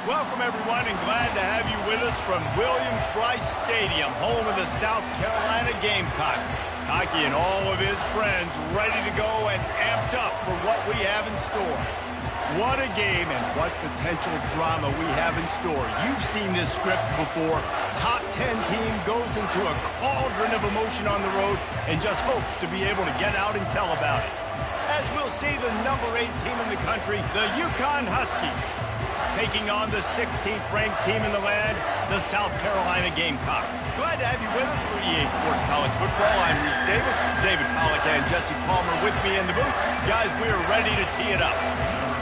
Welcome, everyone, and glad to have you with us from Williams-Brice Stadium, home of the South Carolina Gamecocks. Hockey and all of his friends ready to go and amped up for what we have in store. What a game and what potential drama we have in store. You've seen this script before. Top 10 team goes into a cauldron of emotion on the road and just hopes to be able to get out and tell about it. As we'll see the number 8 team in the country, the UConn Huskies, taking on the 16th ranked team in the land, the South Carolina Gamecocks. Glad to have you with us for EA Sports College Football. I'm Reese Davis, David Pollack and Jesse Palmer with me in the booth. Guys, we are ready to tee it up.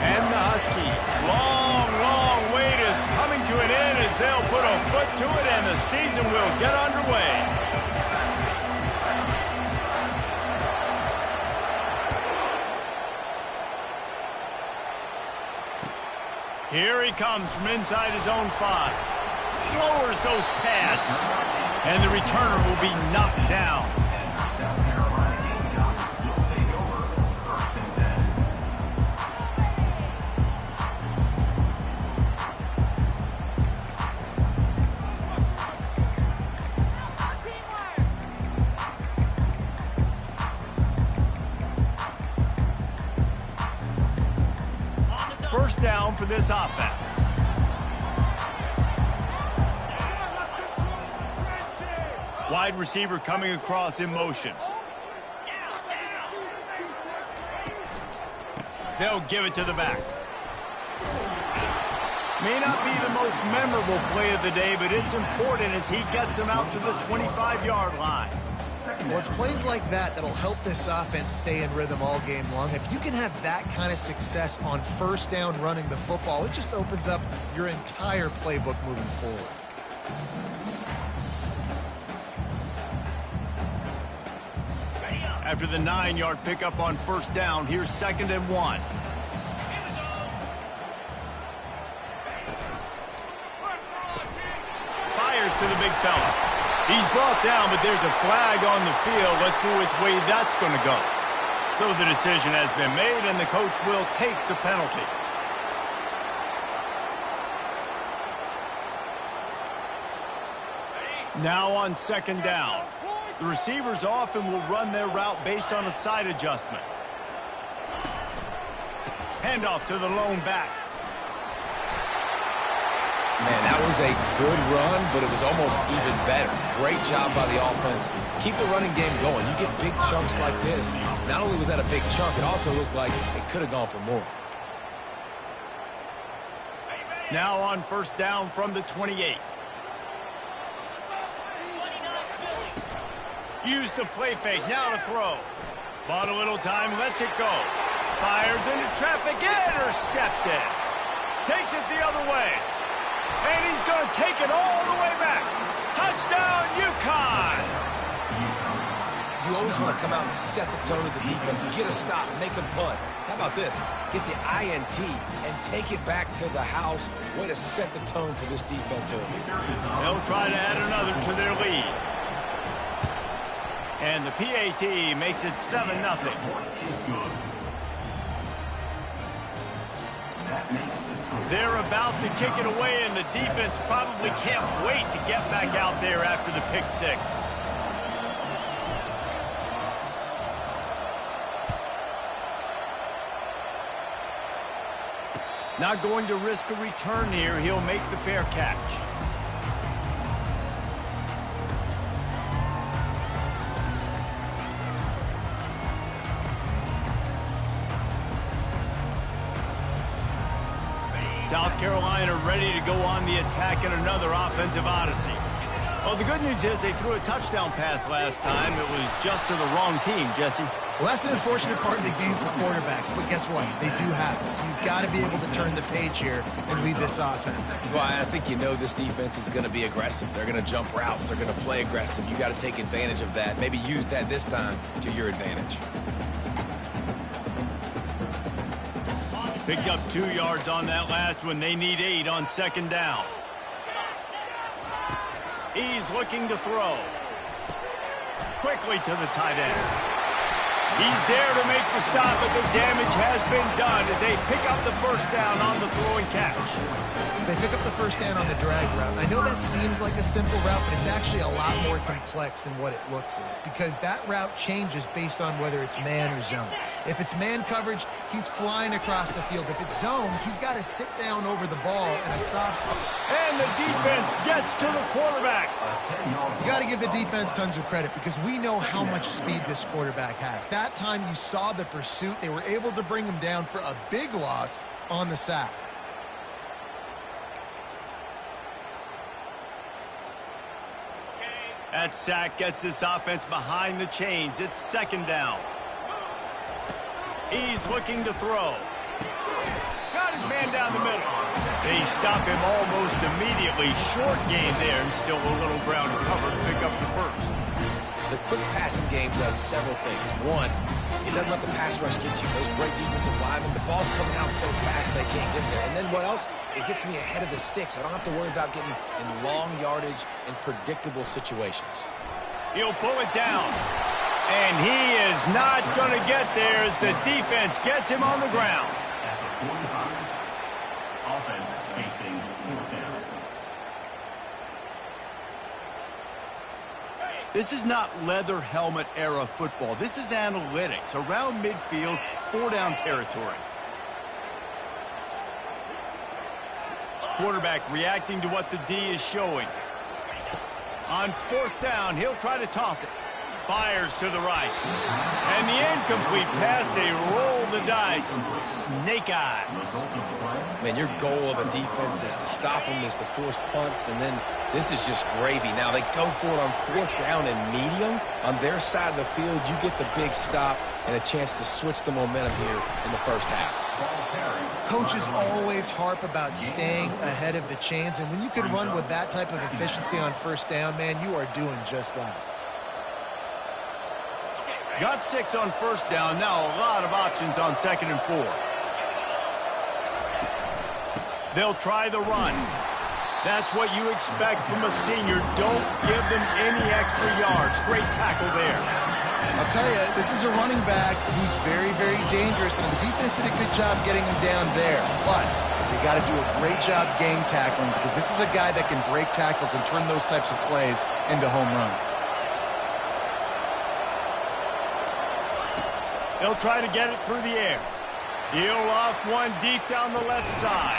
And the Huskies, long wait is coming to an end as they'll put a foot to it and the season will get underway. Here he comes from inside his own 5. Lowers those pads. And the returner will be knocked down. First down for this offense. Wide receiver coming across in motion. They'll give it to the back. May not be the most memorable play of the day, but it's important as he gets them out to the 25-yard line. Well, it's plays like that that'll help this offense stay in rhythm all game long. If you can have that kind of success on first down running the football, it just opens up your entire playbook moving forward. After the 9-yard pickup on first down, here's 2nd and 1. Fires to the big fella. He's brought down, but there's a flag on the field. Let's see which way that's going to go. So the decision has been made, and the coach will take the penalty. Now on 2nd down. The receivers often will run their route based on a side adjustment. Handoff to the lone back. Man, that was a good run, but it was almost even better. Great job by the offense. Keep the running game going. You get big chunks like this. Not only was that a big chunk, it also looked like it could have gone for more. Now on first down from the 28. Use the play fake. Now to throw. Bought a little time. Lets it go. Fires into traffic. Intercepted. Takes it the other way. And he's going to take it all the way back. Touchdown, UConn! You always want to come out and set the tone as a defense. Get a stop, make them punt. How about this? Get the INT and take it back to the house. Way to set the tone for this defense early. They'll try to add another to their lead. And the PAT makes it 7-0. They're about to kick it away, and the defense probably can't wait to get back out there after the pick 6. Not going to risk a return here. He'll make the fair catch. South Carolina ready to go on the attack in another offensive odyssey. Well, the good news is they threw a touchdown pass last time. It was just to the wrong team, Jesse. Well, that's an unfortunate part of the game for quarterbacks, but guess what? They do have it. So you've got to be able to turn the page here and lead this offense. Well, I think you know this defense is going to be aggressive. They're going to jump routes. They're going to play aggressive. You got to take advantage of that. Maybe use that this time to your advantage. Picked up 2 yards on that last one. They need 8 on 2nd down. He's looking to throw. Quickly to the tight end. He's there to make the stop, but the damage has been done as they pick up the first down on the throw and catch. They pick up the first down on the drag route. I know that seems like a simple route, but it's actually a lot more complex than what it looks like because that route changes based on whether it's man or zone. If it's man coverage, he's flying across the field. If it's zone, he's got to sit down over the ball in a soft spot. And the defense gets to the quarterback. You got to give the defense tons of credit because we know how much speed this quarterback has. That time you saw the pursuit. They were able to bring him down for a big loss on the sack. That sack gets this offense behind the chains. It's second down. He's looking to throw. Got his man down the middle. They stop him almost immediately. Short gain there and still a little ground to cover to pick up the first. The quick passing game does several things. One, it doesn't let the pass rush get you. Those great defensive linemen, the ball's coming out so fast they can't get there. And then what else? It gets me ahead of the sticks. I don't have to worry about getting in long yardage and predictable situations. He'll pull it down. And he is not going to get there as the defense gets him on the ground. At the 45, offense facing fourth down. This is not leather helmet era football. This is analytics. Around midfield, 4-down territory. Quarterback reacting to what the D is showing. On fourth down, he'll try to toss it. Fires to the right. And the incomplete pass, they roll the dice. Snake eyes. Man, your goal of a defense is to stop them, is to force punts, and then this is just gravy. Now, they go for it on fourth down and medium. On their side of the field, you get the big stop and a chance to switch the momentum here in the first half. Coaches always harp about staying ahead of the chains, and when you can run with that type of efficiency on first down, man, you are doing just that. Got 6 on first down. Now a lot of options on second and 4. They'll try the run. That's what you expect from a senior. Don't give them any extra yards. Great tackle there. I'll tell you, this is a running back who's very, very dangerous, and the defense did a good job getting him down there. But they got to do a great job game tackling because this is a guy that can break tackles and turn those types of plays into home runs. They'll try to get it through the air. He'll off one deep down the left side.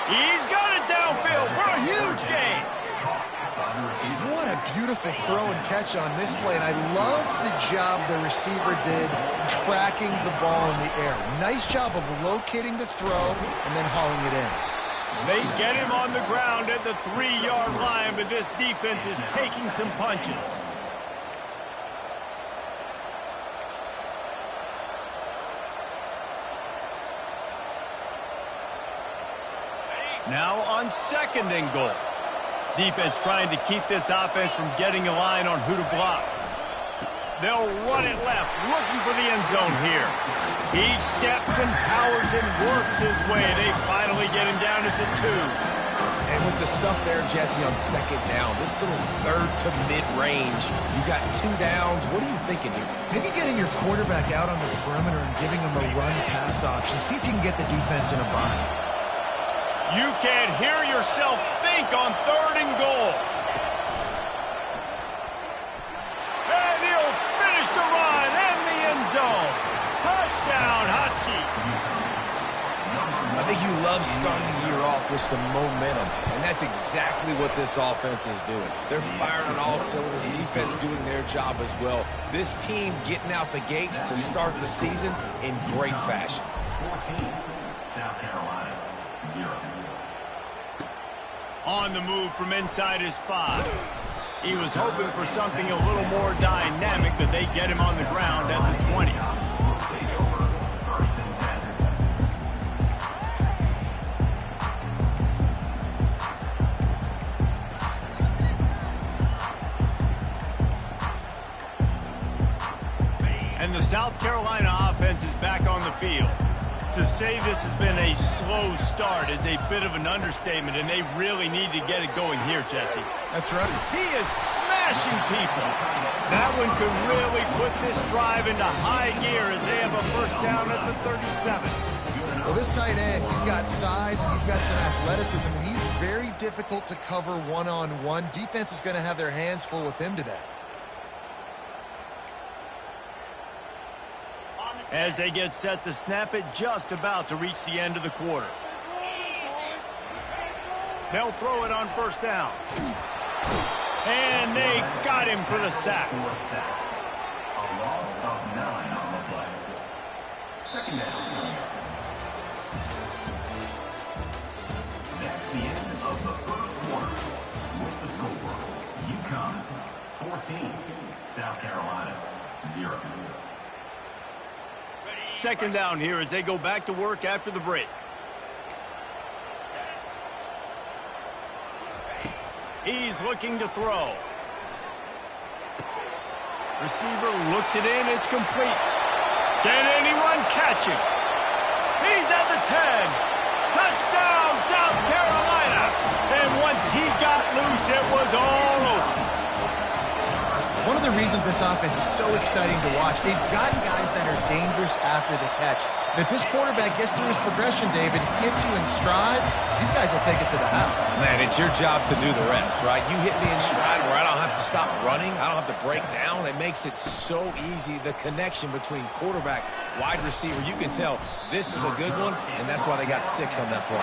He's got it downfield for a huge gain. What a beautiful throw and catch on this play, and I love the job the receiver did tracking the ball in the air. Nice job of locating the throw and then hauling it in. They get him on the ground at the 3-yard line, but this defense is taking some punches. Now on second and goal. Defense trying to keep this offense from getting a line on who to block. They'll run it left, looking for the end zone here. He steps and powers and works his way. They finally get him down at the 2. And with the stuff there, Jesse, on second down, this little third to mid-range, you got 2 downs. What are you thinking here? Maybe getting your quarterback out on the perimeter and giving him a run-pass option. See if you can get the defense in a bind. You can't hear yourself think on third and goal. And he'll finish the run in the end zone. Touchdown, Husky. I think you love starting the year off with some momentum, and that's exactly what this offense is doing. They're firing on all cylinders, defense doing their job as well. This team getting out the gates to start the season in great fashion. 14, South Carolina, 0. On the move from inside his 5. He was hoping for something a little more dynamic, but they get him on the ground at the 20. And the South Carolina offense is back on the field. To say this has been a slow start is a bit of an understatement, and they really need to get it going here, Jesse. That's right. He is smashing people. That one could really put this drive into high gear as they have a first down at the 37. Well, this tight end, he's got size and he's got some athleticism, and he's very difficult to cover one-on-one. Defense is going to have their hands full with him today. As they get set to snap it, just about to reach the end of the quarter. They'll throw it on first down. And they got him for the sack. A loss of 9 on the play. Second down. That's the end of the first quarter. With the score, UConn 14, South Carolina 0. Second down here as they go back to work after the break. He's looking to throw. Receiver looks it in. It's complete. Can anyone catch him? He's at the 10. Touchdown, South Carolina. And once he got loose, it was all over. One of the reasons this offense is so exciting to watch, they've gotten guys that are dangerous after the catch. And if this quarterback gets through his progression, David, hits you in stride, these guys will take it to the house. Man, it's your job to do the rest, right? You hit me in stride where I don't have to stop running. I don't have to break down. It makes it so easy, the connection between quarterback, wide receiver. You can tell this is a good one, and that's why they got 6 on that play.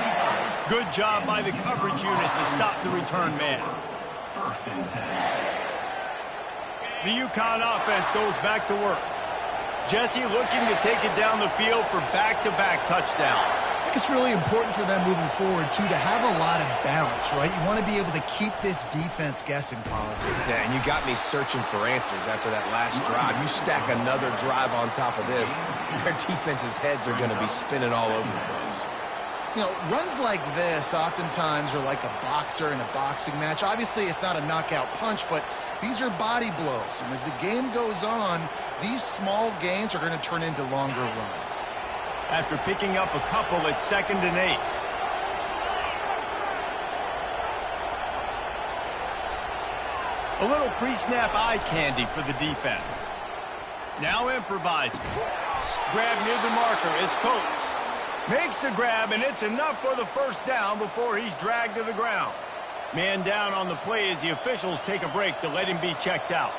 Good job by the coverage unit to stop the return man. First and 10. The UConn offense goes back to work. Jesse looking to take it down the field for back-to-back touchdowns. I think it's really important for them moving forward, too, to have a lot of balance, right? You want to be able to keep this defense guessing, Pollard. Yeah, and you got me searching for answers after that last drive. You stack another drive on top of this, their defense's heads are going to be spinning all over the place. You know, runs like this oftentimes are like a boxer in a boxing match. Obviously, it's not a knockout punch, but these are body blows. And as the game goes on, these small gains are going to turn into longer runs. After picking up a couple, it's 2nd and 8. A little pre-snap eye candy for the defense. Now improvising. Grab near the marker. It's Coates. Makes the grab, and it's enough for the first down before he's dragged to the ground. Man down on the play as the officials take a break to let him be checked out.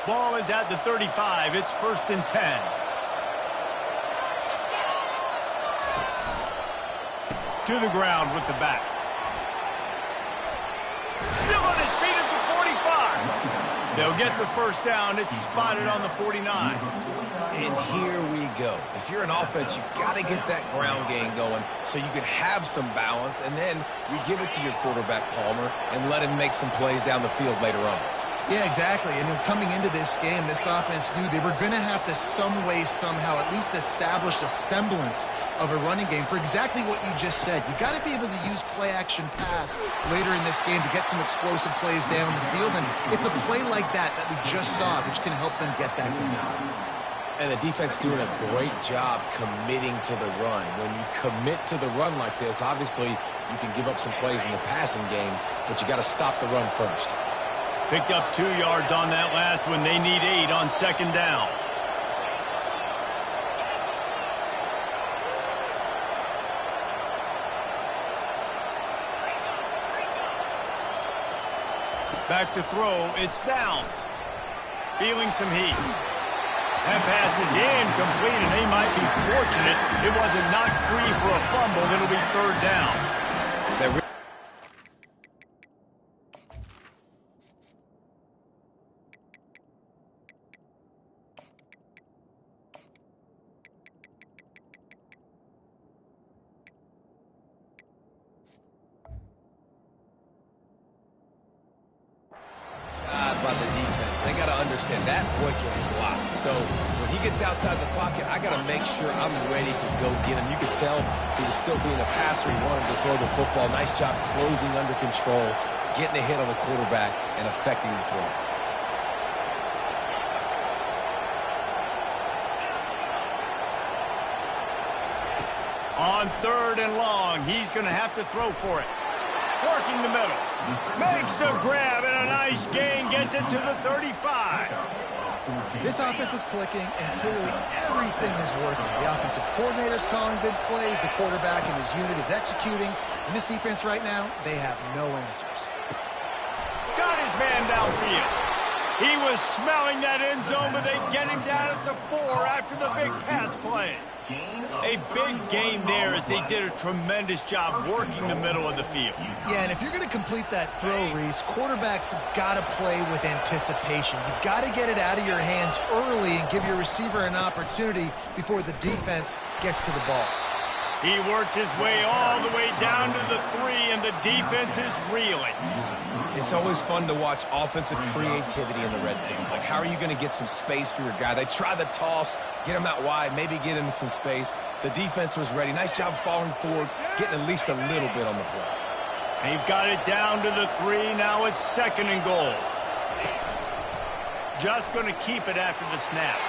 Ball is at the 35. It's 1st and 10. To the ground with the back. Still on his feet at the 45. They'll get the first down. It's spotted on the 49. And here we go. If you're an offense, you got to get that ground game going so you can have some balance, and then you give it to your quarterback, Palmer, and let him make some plays down the field later on. Yeah, exactly. And then coming into this game, this offense knew they were going to have to some way, somehow, at least establish a semblance of a running game for exactly what you just said. You got to be able to use play-action pass later in this game to get some explosive plays down the field, and it's a play like that we just saw, which can help them get that going. And the defense doing a great job committing to the run. When you commit to the run like this, obviously you can give up some plays in the passing game, but you got to stop the run first. Picked up 2 yards on that last one. They need 8 on 2nd down. Back to throw. It's Downs. Feeling some heat. That pass is incomplete, and they might be fortunate it wasn't knocked free for a fumble. It'll be 3rd down. By the defense. They got to understand that boy can fly. So when he gets outside the pocket, I got to make sure I'm ready to go get him. You could tell he was still being a passer. He wanted to throw the football. Nice job closing under control, getting a hit on the quarterback, and affecting the throw. On 3rd and long, he's going to have to throw for it. Working the middle. Makes the grab and a nice gain, gets it to the 35. This offense is clicking, and clearly everything is working. The offensive coordinator's calling good plays, the quarterback and his unit is executing, and this defense right now, they have no answers. Got his man downfield. He was smelling that end zone, but they get him down at the 4 after the big pass play. A big gain there as they did a tremendous job working the middle of the field. Yeah, and if you're going to complete that throw, Reese, quarterbacks got to play with anticipation. You've got to get it out of your hands early and give your receiver an opportunity before the defense gets to the ball. He works his way all the way down to the 3, and the defense is reeling. It's always fun to watch offensive creativity in the red zone. Like, how are you going to get some space for your guy? They try the toss, get him out wide, maybe get him some space. The defense was ready. Nice job falling forward, getting at least a little bit on the play. They've got it down to the 3. Now it's 2nd and goal. Just going to keep it after the snap.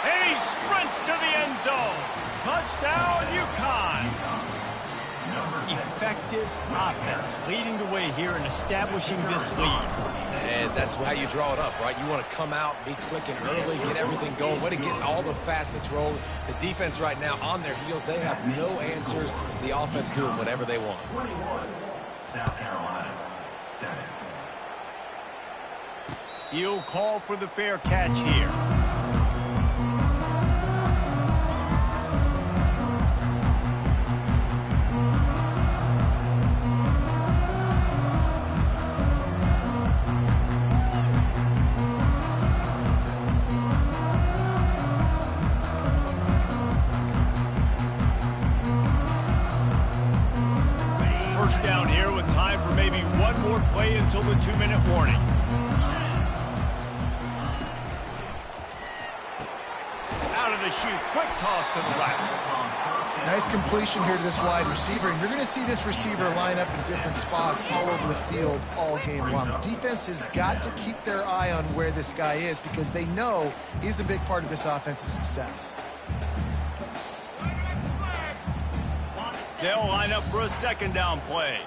And he sprints to the end zone. Touchdown, UConn. Effective offense, leading the way here and establishing this lead. And that's how you draw it up, right? You want to come out, be clicking early, get everything going, way to get all the facets rolling. The defense right now on their heels, they have no answers. The offense doing whatever they want. 21, South Carolina, 7. He'll call for the fair catch here. Down here with time for maybe one more play until the 2-minute warning. Out of the chute, quick toss to the right. Nice completion here to this wide receiver, and you're going to see this receiver line up in different spots all over the field all game long. Defense has got to keep their eye on where this guy is because they know he's a big part of this offense's success. They'll line up for a 2nd down play.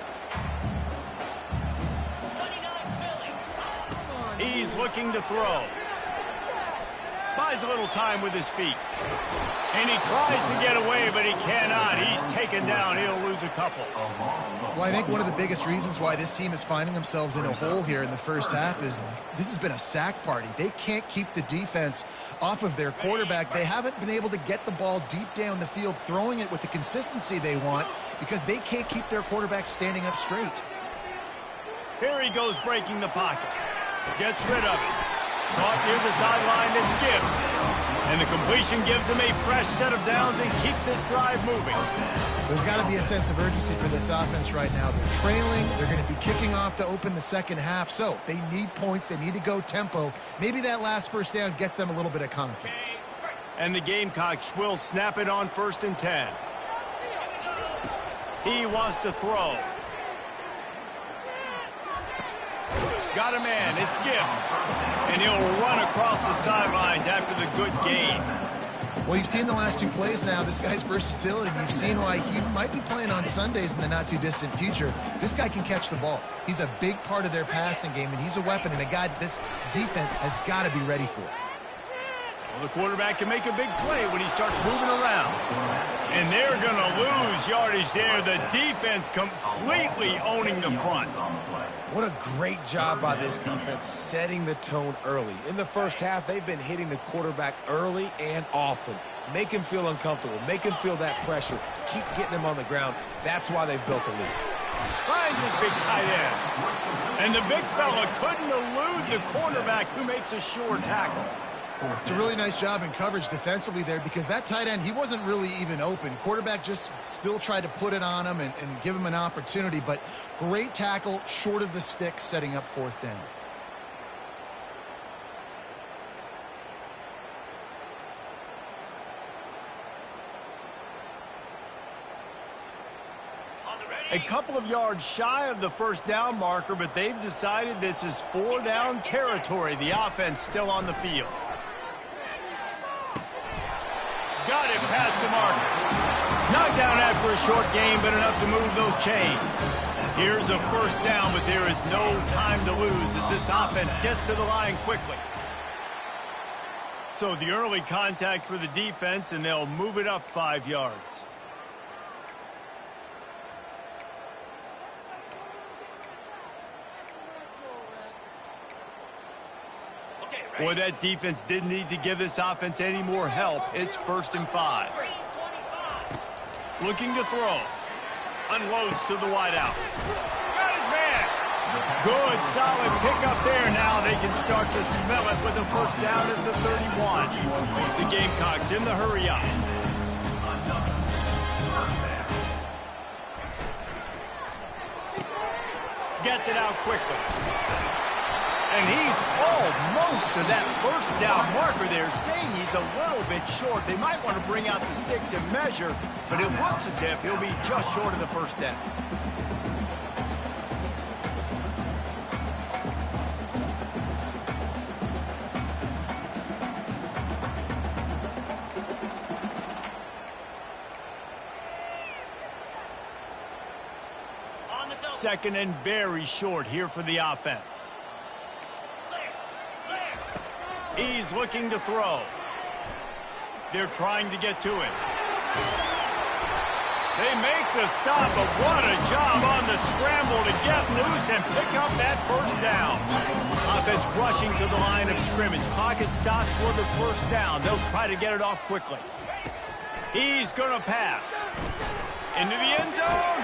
He's looking to throw. Buys a little time with his feet. And he tries to get away, but he cannot. He's taken down. He'll lose a couple. Well, I think one of the biggest reasons why this team is finding themselves in a hole here in the first half is this has been a sack party. They can't keep the defense off of their quarterback. They haven't been able to get the ball deep down the field, throwing it with the consistency they want because they can't keep their quarterback standing up straight. Here he goes breaking the pocket. Gets rid of it. Caught near the sideline, it's Gibbs. And the completion gives him a fresh set of downs and keeps this drive moving. There's got to be a sense of urgency for this offense right now. They're trailing. They're going to be kicking off to open the second half. So they need points. They need to go tempo. Maybe that last first down gets them a little bit of confidence. And the Gamecocks will snap it on 1st and 10. He wants to throw. Got a man. It's Gibbs. And he'll run across the sidelines after the good gain. Well, you've seen the last 2 plays now. This guy's versatility. You've seen why he might be playing on Sundays in the not-too-distant future. This guy can catch the ball. He's a big part of their passing game, and he's a weapon and a guy that this defense has got to be ready for. Well, the quarterback can make a big play when he starts moving around. And they're going to lose yardage there. The defense completely owning the front. What a great job by this defense setting the tone early. In the first half, they've been hitting the quarterback early and often. Make him feel uncomfortable. Make him feel that pressure. Keep getting him on the ground. That's why they've built a lead. Finds his big tight end. And the big fella couldn't elude the cornerback who makes a sure tackle. It's a really nice job in coverage defensively there because that tight end, he wasn't really even open. Quarterback just still tried to put it on him and give him an opportunity, but great tackle short of the stick setting up 4th down. A couple of yards shy of the 1st down marker, but they've decided this is 4 down territory. The offense still on the field. Got it past the marker. Knocked down after a short game, but enough to move those chains. Here's a first down, but there is no time to lose as this offense gets to the line quickly. So the early contact for the defense, and they'll move it up 5 yards. Boy, that defense didn't need to give this offense any more help. It's 1st and 5. Looking to throw. Unloads to the wideout. Got his man. Good, solid pickup there. Now they can start to smell it with a first down at the 31. The Gamecocks in the hurry up. Gets it out quickly. And he's almost to that first down marker there, saying he's a little bit short. They might want to bring out the sticks and measure, but it looks as if he'll be just short of the first down. Second and very short here for the offense. He's looking to throw. They're trying to get to it. They make the stop, but what a job on the scramble to get loose and pick up that first down. Offense rushing to the line of scrimmage. Clock is stopped for the first down. They'll try to get it off quickly. He's going to pass. Into the end zone.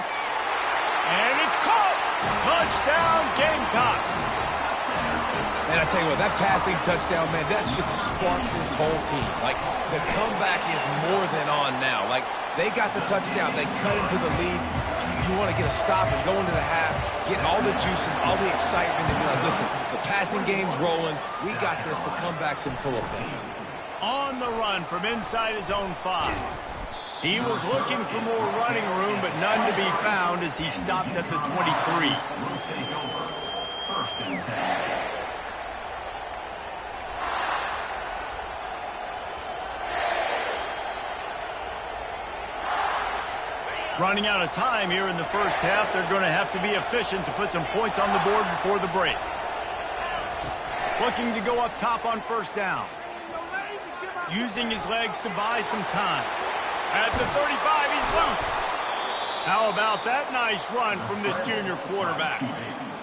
And it's caught. Touchdown, Gamecock. And I tell you what, that passing touchdown, man, that should spark this whole team. Like, the comeback is more than on now. Like, they got the touchdown. They cut into the lead. You want to get a stop and go into the half, get all the juices, all the excitement, and be like, listen, the passing game's rolling. We got this. The comeback's in full effect. On the run from inside his own 5. He was looking for more running room, but none to be found as he stopped at the 23. Will take over. 1st and 10. Running out of time here in the first half. They're going to have to be efficient to put some points on the board before the break. Looking to go up top on first down. Using his legs to buy some time. At the 35, he's loose. How about that nice run from this junior quarterback?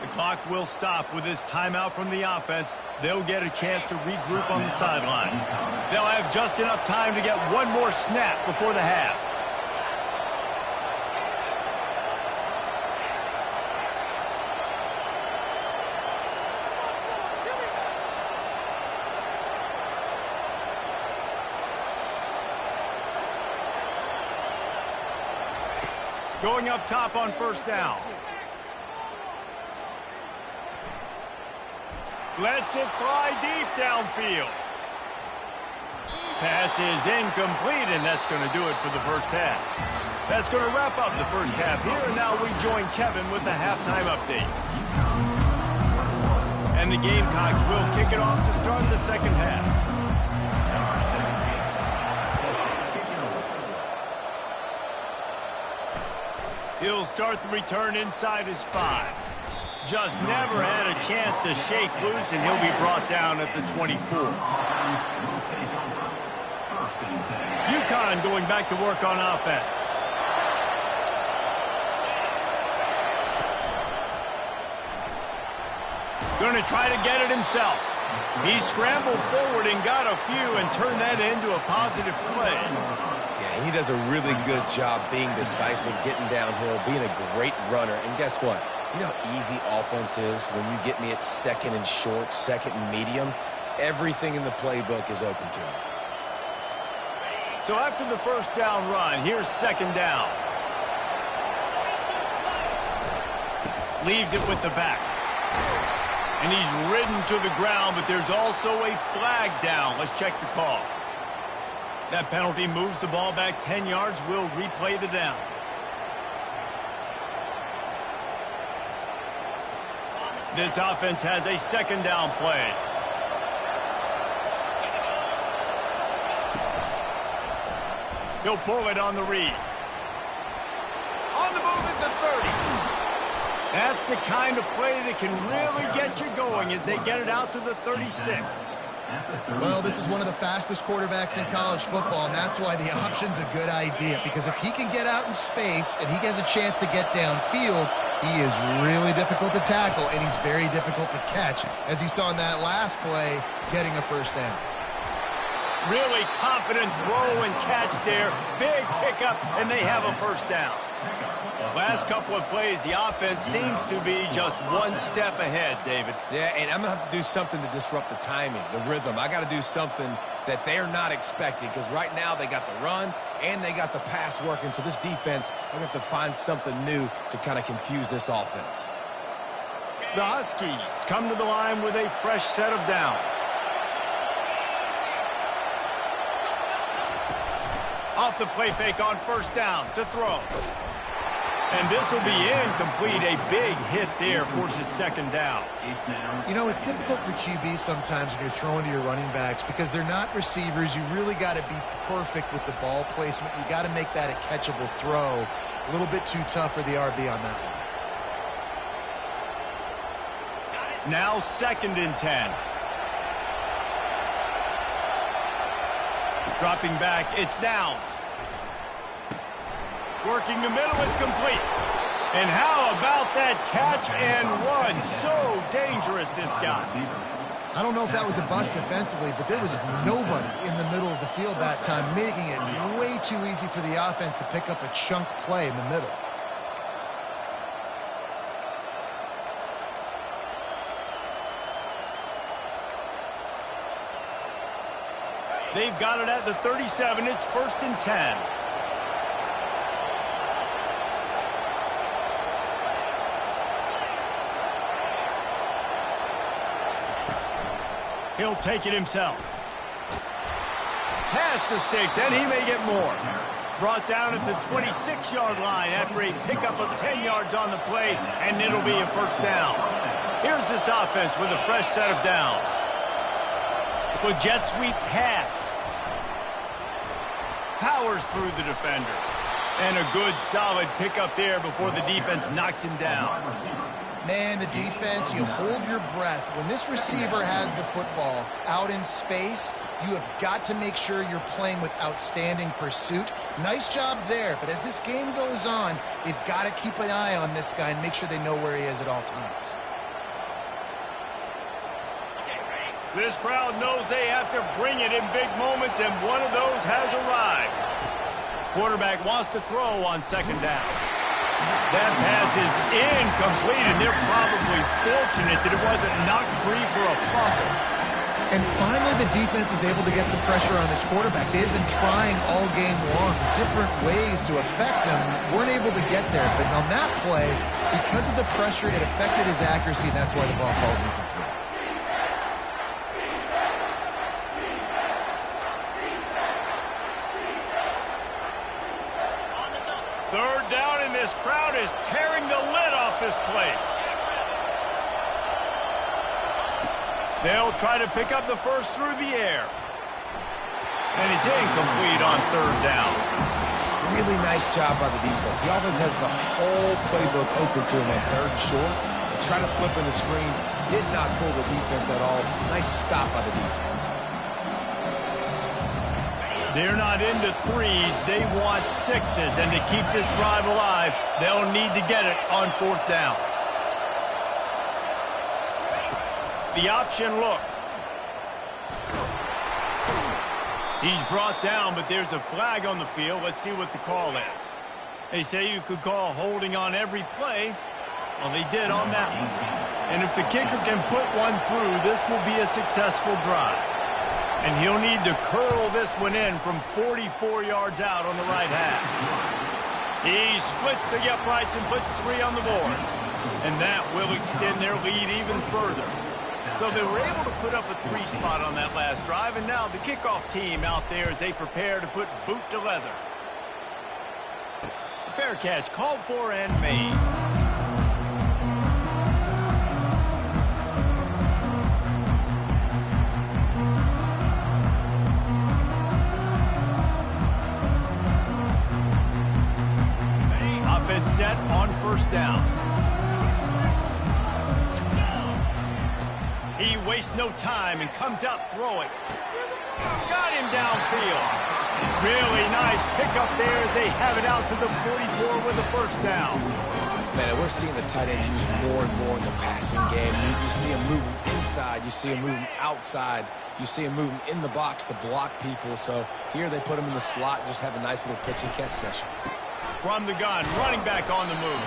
The clock will stop with this timeout from the offense. They'll get a chance to regroup on the sideline. They'll have just enough time to get one more snap before the half. Going up top on first down. Lets it fly deep downfield. Pass is incomplete, and that's going to do it for the first half. That's going to wrap up the first half here, and now we join Kevin with the halftime update. And the Gamecocks will kick it off to start the second half. He'll start the return inside his 5. Just never had a chance to shake loose, and he'll be brought down at the 24. UConn going back to work on offense. Going to try to get it himself. He scrambled forward and got a few and turned that into a positive play. He does a really good job being decisive, getting downhill, being a great runner. And guess what? You know how easy offense is when you get me at second and short, second and medium? Everything in the playbook is open to me. So after the first down run, here's second down. Leaves it with the back. And he's ridden to the ground, but there's also a flag down. Let's check the call. That penalty moves the ball back 10 yards. We'll replay the down. This offense has a second down play. He'll pull it on the read. On the move at the 30. That's the kind of play that can really get you going as they get it out to the 36. Well, this is one of the fastest quarterbacks in college football, and that's why the option's a good idea, because if he can get out in space and he has a chance to get downfield, he is really difficult to tackle, and he's very difficult to catch, as you saw in that last play, getting a first down. Really confident throw and catch there. Big pickup, and they have a first down. Last couple of plays, the offense seems to be just one step ahead, David. Yeah, and I'm going to have to do something to disrupt the timing, the rhythm. I got to do something that they're not expecting, because right now they got the run and they got the pass working. So this defense, we're going to have to find something new to kind of confuse this offense. The Huskies come to the line with a fresh set of downs. Off the play fake on first down to throw. And this will be incomplete. A big hit there forces second down. You know, it's difficult for QBs sometimes when you're throwing to your running backs because they're not receivers. You really got to be perfect with the ball placement. You got to make that a catchable throw. A little bit too tough for the RB on that one. Now 2nd and 10. Dropping back, it's Downs. Working the middle, it's complete. And how about that catch and run? So dangerous, this guy. I don't know if that was a bust defensively, but there was nobody in the middle of the field that time, making it way too easy for the offense to pick up a chunk play in the middle. They've got it at the 37. It's 1st and 10. He'll take it himself. Past the sticks, and he may get more. Brought down at the 26-yard line after a pickup of 10 yards on the play, and it'll be a first down. Here's this offense with a fresh set of downs. With jet sweep pass. Powers through the defender. And a good solid pickup there before the defense knocks him down. Man, the defense, you hold your breath. When this receiver has the football out in space, you have got to make sure you're playing with outstanding pursuit. Nice job there, but as this game goes on, they've got to keep an eye on this guy and make sure they know where he is at all times. This crowd knows they have to bring it in big moments, and one of those has arrived. Quarterback wants to throw on 2nd down. That pass is incomplete, and they're probably fortunate that it wasn't knocked free for a fumble. And finally, the defense is able to get some pressure on this quarterback. They had been trying all game long different ways to affect him, weren't able to get there. But on that play, because of the pressure, it affected his accuracy, and that's why the ball falls incomplete. 3rd down, and this crowd is tearing the lid off this place. They'll try to pick up the first through the air. And it's incomplete on 3rd down. Really nice job by the defense. The offense has the whole playbook open to him on 3rd and short. They try to slip in the screen. Did not fool the defense at all. Nice stop by the defense. They're not into threes. They want 6s. And to keep this drive alive, they'll need to get it on 4th down. The option look. He's brought down, but there's a flag on the field. Let's see what the call is. They say you could call holding on every play. Well, they did on that one. And if the kicker can put one through, this will be a successful drive. And he'll need to curl this one in from 44 yards out on the right hash. He splits the uprights and puts 3 on the board. And that will extend their lead even further. So they were able to put up a 3 spot on that last drive, and now the kickoff team out there as they prepare to put boot to leather. Fair catch called for and made. Offense set on 1st down. He wastes no time and comes out throwing. Got him downfield. Really nice pickup there as they have it out to the 44 with a first down. Man, we're seeing the tight end used more and more in the passing game. You see him moving inside. You see him moving outside. You see him moving in the box to block people. So here they put him in the slot and just have a nice little pitch and catch session. From the gun, running back on the move.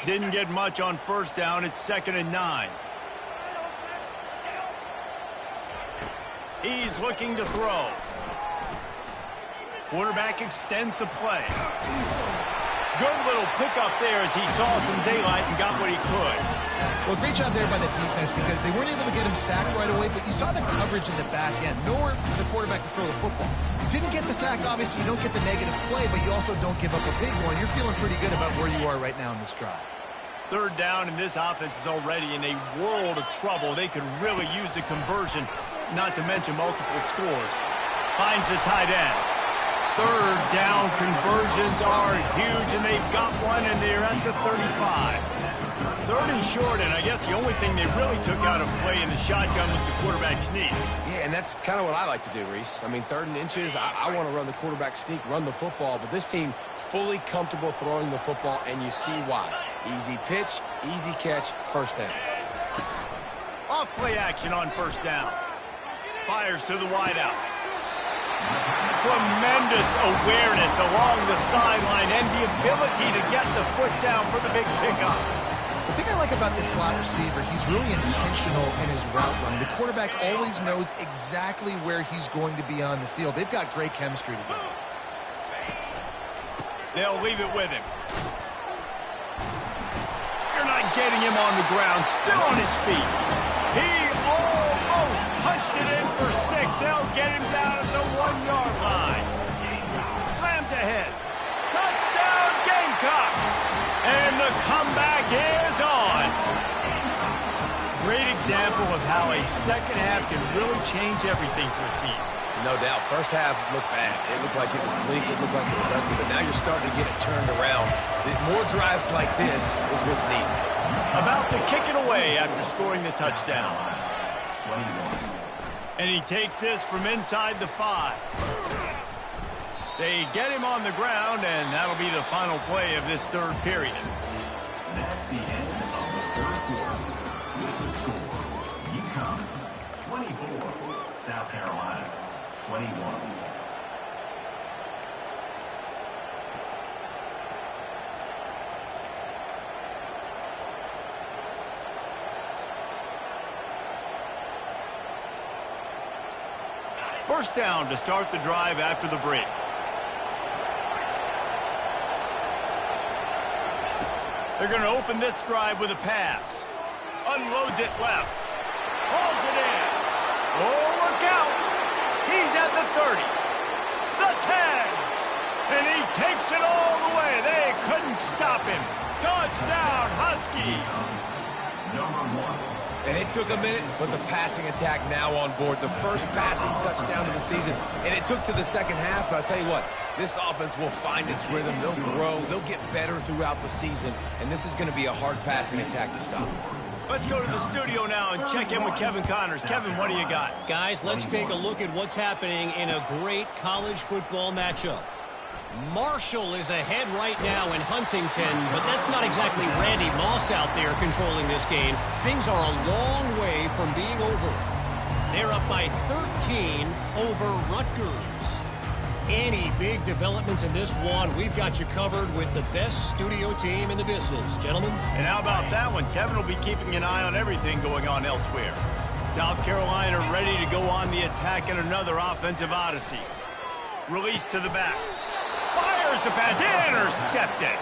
Didn't get much on first down. It's 2nd and 9. He's looking to throw. Quarterback extends the play. Good little pickup there as he saw some daylight and got what he could. Well, great job there by the defense because they weren't able to get him sacked right away, but you saw the coverage in the back end. Nowhere for the quarterback to throw the football. Didn't get the sack, obviously. You don't get the negative play, but you also don't give up a big one. You're feeling pretty good about where you are right now in this drive. 3rd down, and this offense is already in a world of trouble. They could really use a conversion, not to mention multiple scores. Finds the tight end. 3rd down conversions are huge, and they've got one, and they're at the 35. 3rd and short, and I guess the only thing they really took out of play in the shotgun was the quarterback sneak. Yeah, and that's kind of what I like to do, Reese. I mean, 3rd and inches, I want to run the quarterback sneak, run the football, but this team fully comfortable throwing the football, and you see why. Easy pitch, easy catch, first down. Off play action on first down. Fires to the wideout. Tremendous awareness along the sideline and the ability to get the foot down for the big pickup. The thing I like about this slot receiver, he's really intentional in his route running. The quarterback always knows exactly where he's going to be on the field. They've got great chemistry together. They'll leave it with him. You're not getting him on the ground, still on his feet. He almost punched it in for 6. They'll get him down at the 1-yard line. Slams ahead. Touchdown Gamecocks. And the comeback is on. Great example of how a second half can really change everything for a team. No doubt. First half looked bad. It looked like it was bleak. It looked like it was ugly. But now you're starting to get it turned around. More drives like this is what's needed. About to kick it away after scoring the touchdown. And he takes this from inside the 5. They get him on the ground, and that'll be the final play of this 3rd period. That's the end of the 3rd quarter. With the score, UConn 24, South Carolina 21. First down to start the drive after the break. They're going to open this drive with a pass. Unloads it left. Hauls it in. Oh, look out. He's at the 30. The 10. And he takes it all the way. They couldn't stop him. Touchdown, Huskies. Number 1. And it took a minute, but the passing attack now on board. The first passing touchdown of the season. And it took to the second half, but I'll tell you what, this offense will find its rhythm. They'll grow. They'll get better throughout the season. And this is going to be a hard passing attack to stop. Let's go to the studio now and check in with Kevin Connors. Kevin, what do you got? Guys, let's take a look at what's happening in a great college football matchup. Marshall is ahead right now in Huntington, but that's not exactly Randy Moss out there controlling this game. Things are a long way from being over. They're up by 13 over Rutgers. Any big developments in this one, we've got you covered with the best studio team in the business, gentlemen. And how about that one? Kevin will be keeping an eye on everything going on elsewhere. South Carolina ready to go on the attack in another offensive odyssey. Release to the back. Fires the pass. Intercepted.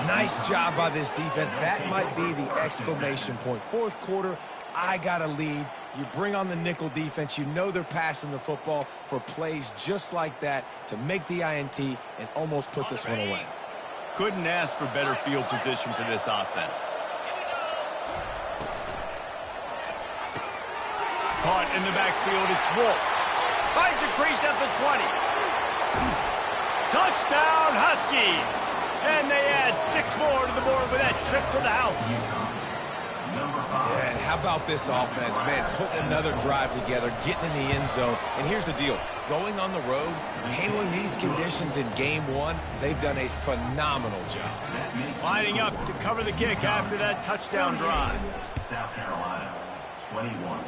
Nice job by this defense. That might be the exclamation point. 4th quarter, I got a lead. You bring on the nickel defense. You know they're passing the football for plays just like that to make the INT and almost put this one away. couldn't ask for better field position for this offense. Caught in the backfield, it's Wolf. Finds a crease at the 20. Touchdown, Huskies! And they add 6 more to the board with that trip to the house. Yeah, and how about this offense, man? Putting another drive together, getting in the end zone. And here's the deal. Going on the road, handling these conditions in game 1, they've done a phenomenal job. Lining up to cover the kick after that touchdown drive. South Carolina, 21.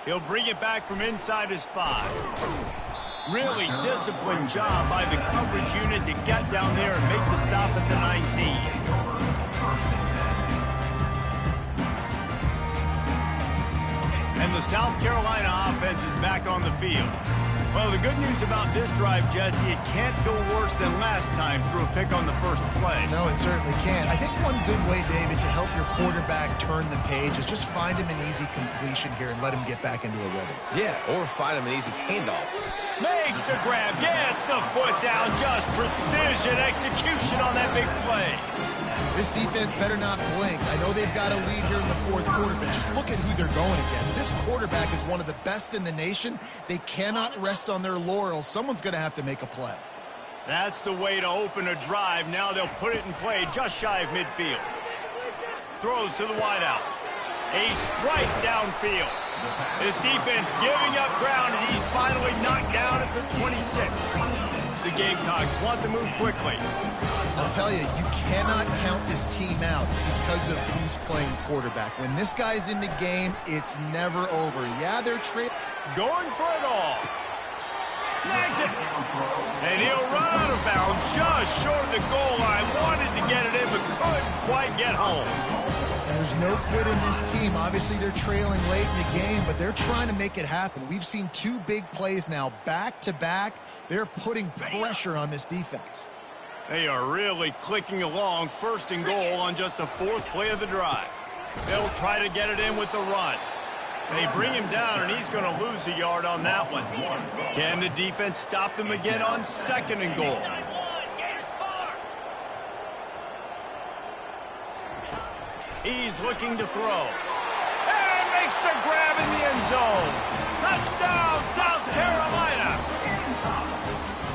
He'll bring it back from inside his 5. Really disciplined job by the coverage unit to get down there and make the stop at the 19. And the South Carolina offense is back on the field. Well, the good news about this drive, Jesse, it can't go worse than last time through a pick on the first play. No, it certainly can't. I think one good way, David, to help your quarterback turn the page is just find him an easy completion here and let him get back into a rhythm. Yeah, or find him an easy handoff. Makes the grab, gets the foot down, just precision execution on that big play. This defense better not blink. I know they've got a lead here in the fourth quarter, but just look at who they're going against. This quarterback is one of the best in the nation. They cannot rest on their laurels. Someone's going to have to make a play. That's the way to open a drive. Now they'll put it in play just shy of midfield. Throws to the wideout. A strike downfield. This defense giving up ground as he's finally knocked down at the 26. The Gamecocks want to move quickly. I'll tell you, you cannot count this team out because of who's playing quarterback. When this guy's in the game, it's never over. Yeah, they're going for it all. Snags it. And he'll run out of bounds just short of the goal line. Wanted to get it in, but couldn't quite get home. There's no quit in this team. Obviously, they're trailing late in the game, but they're trying to make it happen. We've seen 2 big plays now, back-to-back. They're putting pressure on this defense. They are really clicking along, 1st and goal on just the 4th play of the drive. They'll try to get it in with the run. They bring him down, and he's going to lose a yard on that one. Can the defense stop them again on 2nd and goal? He's looking to throw. And makes the grab in the end zone. Touchdown, South Carolina.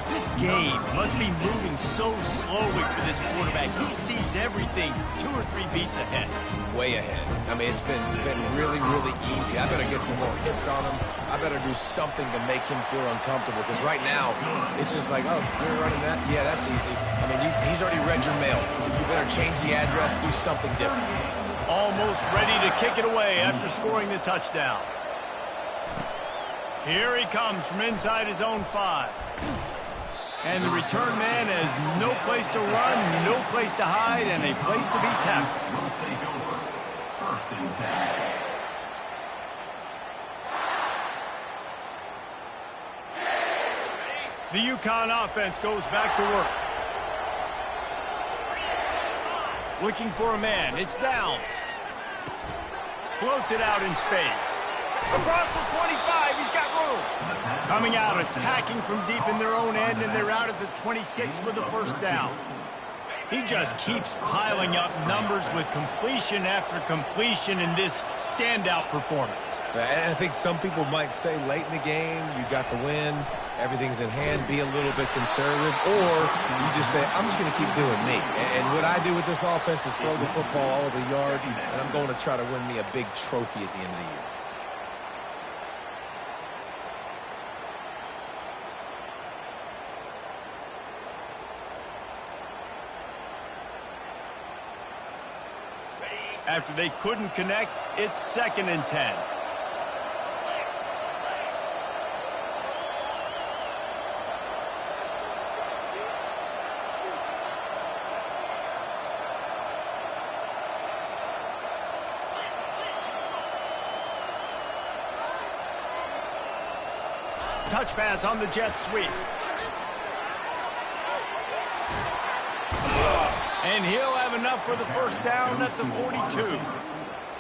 This game must be moving so slowly for this quarterback. He sees everything 2 or 3 beats ahead. Way ahead. I mean, it's been really, really easy. I better get some more hits on him. I better do something to make him feel uncomfortable, because right now, it's just like, oh, you're running that? Yeah, that's easy. I mean, he's already read your mail. You better change the address, do something different. Almost ready to kick it away after scoring the touchdown. Here he comes from inside his own 5. And the return man has no place to run, no place to hide, and a place to be tackled. Will take over. 1st and 10. The UConn offense goes back to work. Looking for a man. It's Downs. Floats it out in space. Across the 25, he's got room. Coming out, attacking from deep in their own end, and they're out at the 26 with the 1st down. He just keeps piling up numbers with completion after completion in this standout performance. And I think some people might say late in the game, you got the win, everything's in hand, be a little bit conservative, or you just say, I'm just going to keep doing me. And what I do with this offense is throw the football all over the yard, and I'm going to try to win me a big trophy at the end of the year. After they couldn't connect, it's 2nd and 10. Touch pass on the jet sweep. And he'll have enough for the 1st down at the 42.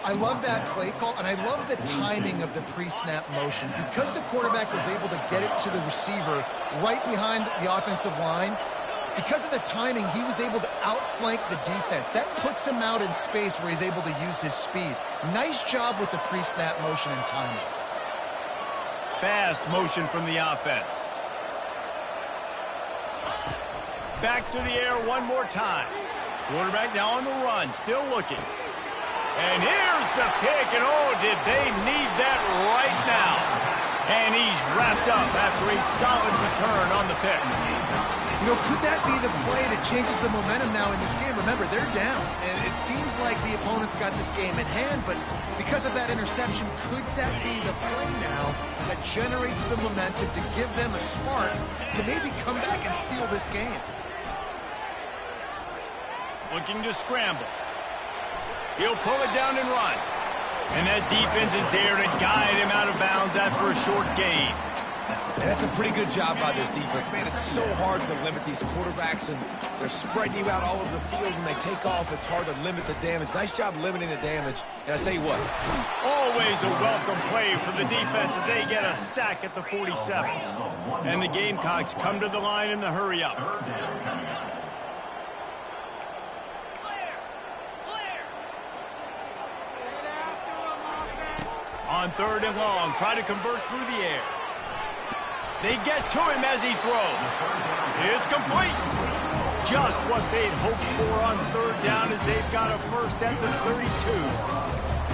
I love that play call, and I love the timing of the pre-snap motion. Because the quarterback was able to get it to the receiver right behind the offensive line, Because of the timing, he was able to outflank the defense. That puts him out in space where he's able to use his speed. Nice job with the pre-snap motion and timing. Fast motion from the offense. Back to the air one more time. Quarterback now on the run, still looking. And here's the pick, and oh, did they need that right now. And he's wrapped up after a solid return on the pick. You know, could that be the play that changes the momentum now in this game? Remember, they're down, and it seems like the opponent's got this game in hand, but because of that interception, could that be the play now that generates the momentum to give them a spark to maybe come back and steal this game? Looking to scramble. He'll pull it down and run. And that defense is there to guide him out of bounds after a short gain. And that's a pretty good job by this defense. Man, it's so hard to limit these quarterbacks, and they're spreading you out all over the field. When they take off, it's hard to limit the damage. Nice job limiting the damage. And I tell you what. Always a welcome play for the defense as they get a sack at the 47. And the Gamecocks come to the line in the hurry-up. On 3rd and long, try to convert through the air. They get to him as he throws. It's complete. Just what they'd hoped for on 3rd down as they've got a first at the 32.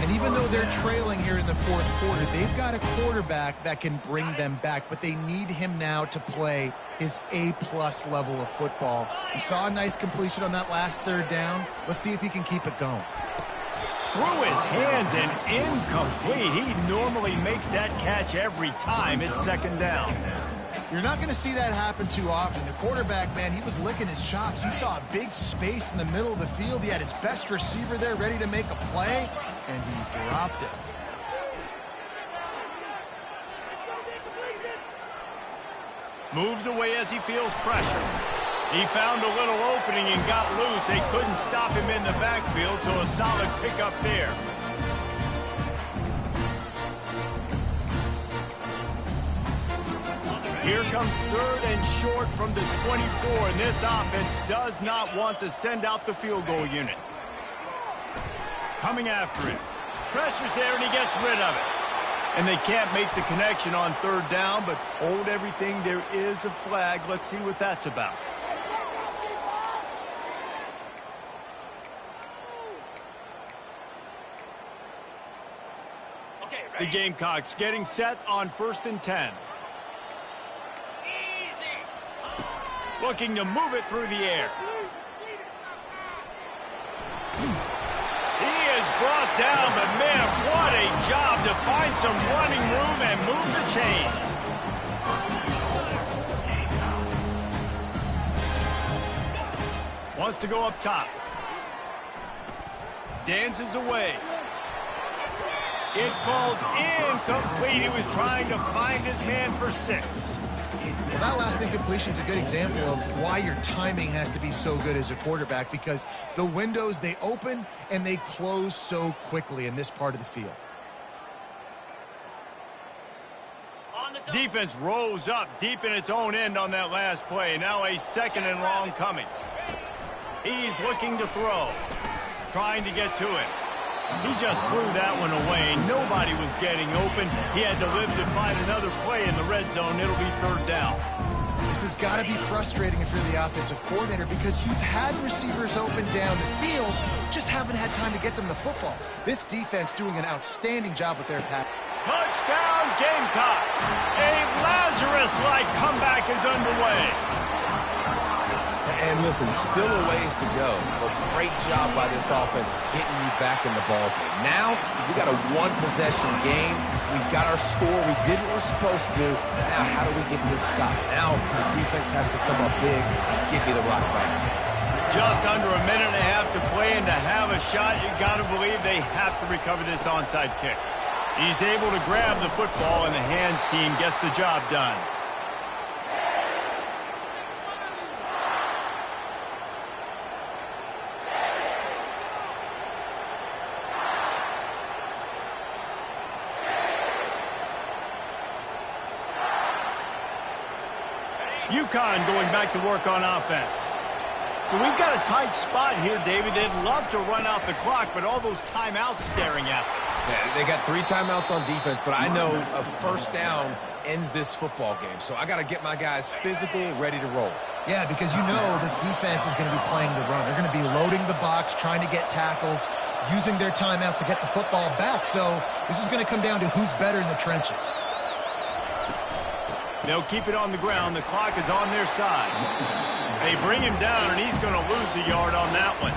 And even though they're trailing here in the 4th quarter, they've got a quarterback that can bring them back, but they need him now to play his A-plus level of football. We saw a nice completion on that last 3rd down. Let's see if he can keep it going. Through his hands and incomplete. He normally makes that catch every time it's 2nd down. You're not going to see that happen too often. The quarterback, man, he was licking his chops. He saw a big space in the middle of the field. He had his best receiver there ready to make a play, and he dropped it. Moves away as he feels pressure. He found a little opening and got loose. They couldn't stop him in the backfield, so a solid pickup there. Here comes 3rd and short from the 24, and this offense does not want to send out the field goal unit. Coming after him. Pressure's there, and he gets rid of it. And they can't make the connection on 3rd down, but hold everything. There is a flag. Let's see what that's about. The Gamecocks getting set on 1st and 10. Looking to move it through the air. He is brought down, but man, what a job to find some running room and move the chains. Wants to go up top. Dances away. It falls incomplete. He was trying to find his man for 6. Well, that last incompletion is a good example of why your timing has to be so good as a quarterback, because the windows, they open and they close so quickly in this part of the field. Defense rose up deep in its own end on that last play. Now a 2nd and long coming. He's looking to throw. Trying to get to it. He just threw that one away. Nobody was getting open. He had to live to find another play in the red zone. It'll be 3rd down. This has got to be frustrating if you're the offensive coordinator, because you've had receivers open down the field, just haven't had time to get them the football. This defense doing an outstanding job with their pass. Touchdown, Gamecock. A Lazarus-like comeback is underway. And listen, still a ways to go, but great job by this offense getting you back in the ballgame. Now, we got a 1-possession game. We got our score. We did what we're supposed to do. Now, how do we get this stopped? Now, the defense has to come up big and give me the rock back. Just under a minute and a half to play, and to have a shot, you got to believe they have to recover this onside kick. He's able to grab the football, and the hands team gets the job done. UConn going back to work on offense. So we've got a tight spot here, David. They'd love to run out the clock, but all those timeouts staring at them. Yeah, they got 3 timeouts on defense, but I know a first down ends this football game. So I got to get my guys physical, ready to roll. Yeah, because you know this defense is going to be playing the run. They're going to be loading the box, trying to get tackles, using their timeouts to get the football back. So this is going to come down to who's better in the trenches. They'll keep it on the ground. The clock is on their side. They bring him down, and he's going to lose a yard on that one.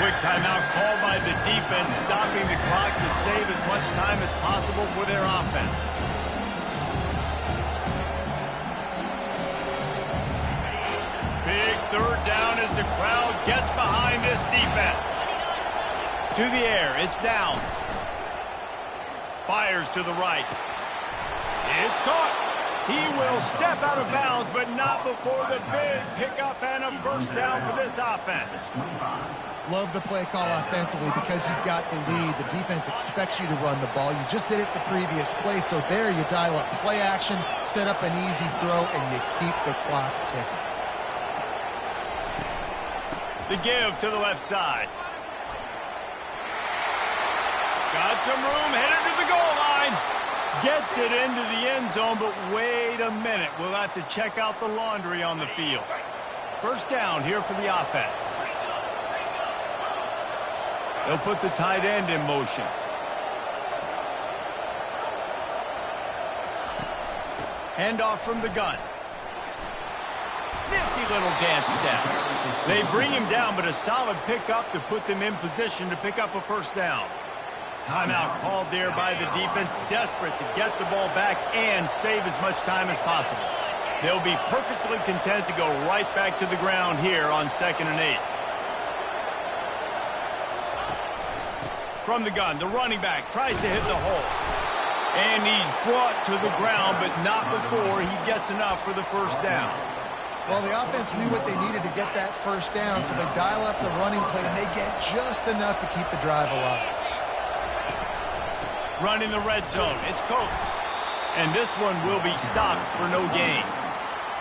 Quick timeout called by the defense, stopping the clock to save as much time as possible for their offense. Big third down as the crowd gets behind this defense. To the air, it's Downs. Fires to the right. It's caught. He will step out of bounds, but not before the big pickup and a first down for this offense. Love the play call offensively because you've got the lead. The defense expects you to run the ball. You just did it the previous play, so there you dial up play action, set up an easy throw, and you keep the clock ticking. The give to the left side. Got some room, headed to the goal line. Gets it into the end zone, but wait a minute. We'll have to check out the laundry on the field. First down here for the offense. They'll put the tight end in motion. Handoff from the gun. Nifty little dance step. They bring him down, but a solid pickup to put them in position to pick up a first down. Timeout called there by the defense, desperate to get the ball back and save as much time as possible. They'll be perfectly content to go right back to the ground here on 2nd and 8. From the gun, the running back tries to hit the hole. And he's brought to the ground, but not before he gets enough for the first down. Well, the offense knew what they needed to get that first down, so they dial up the running play, and they get just enough to keep the drive alive. Running the red zone, it's Coates. And this one will be stopped for no gain.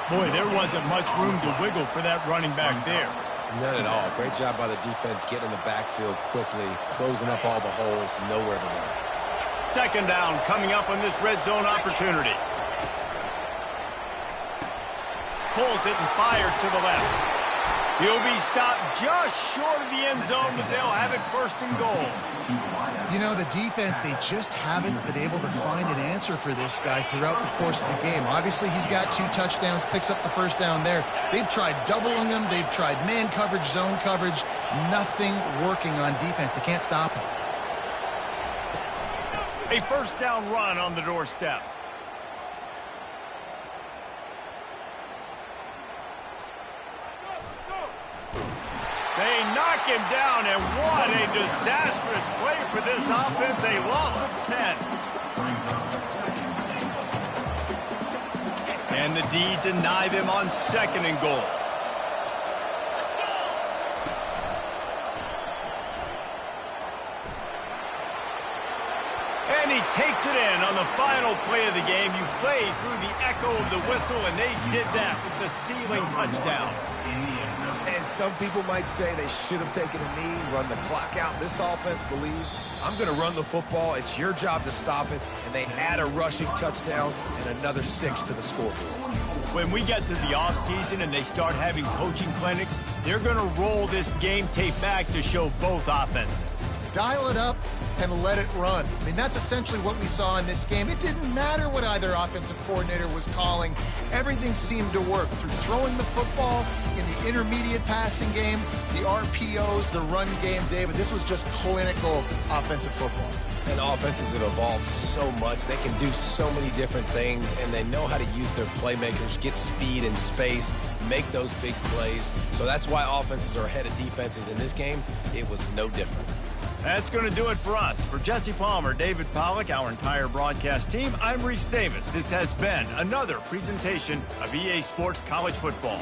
Boy, there wasn't much room to wiggle for that running back there. None at all. Great job by the defense getting in the backfield quickly, closing up all the holes, nowhere to run. Second down coming up on this red zone opportunity. Pulls it and fires to the left. He'll be stopped just short of the end zone, but they'll have it first and goal. You know, the defense, they just haven't been able to find an answer for this guy throughout the course of the game. Obviously, he's got 2 touchdowns, picks up the first down there. They've tried doubling him. They've tried man coverage, zone coverage. Nothing working on defense. They can't stop him. A first down run on the doorstep. They knock him down, and what a disastrous play for this offense. A loss of 10. And the D deny them on 2nd and goal. And he takes it in on the final play of the game. You play through the echo of the whistle, and they did that with the ceiling touchdown. And some people might say they should have taken a knee, run the clock out. This offense believes, I'm going to run the football. It's your job to stop it. And they add a rushing touchdown and another 6 to the scoreboard. When we get to the offseason and they start having coaching clinics, they're going to roll this game tape back to show both offenses. Dial it up and let it run. I mean, that's essentially what we saw in this game. It didn't matter what either offensive coordinator was calling. Everything seemed to work through throwing the football in the intermediate passing game, the RPOs, the run game. David, this was just clinical offensive football. And offenses have evolved so much. They can do so many different things, and they know how to use their playmakers, get speed and space, make those big plays. So that's why offenses are ahead of defenses. In this game, it was no different. That's going to do it for us. For Jesse Palmer, David Pollack, our entire broadcast team, I'm Reese Davis. This has been another presentation of EA Sports College Football.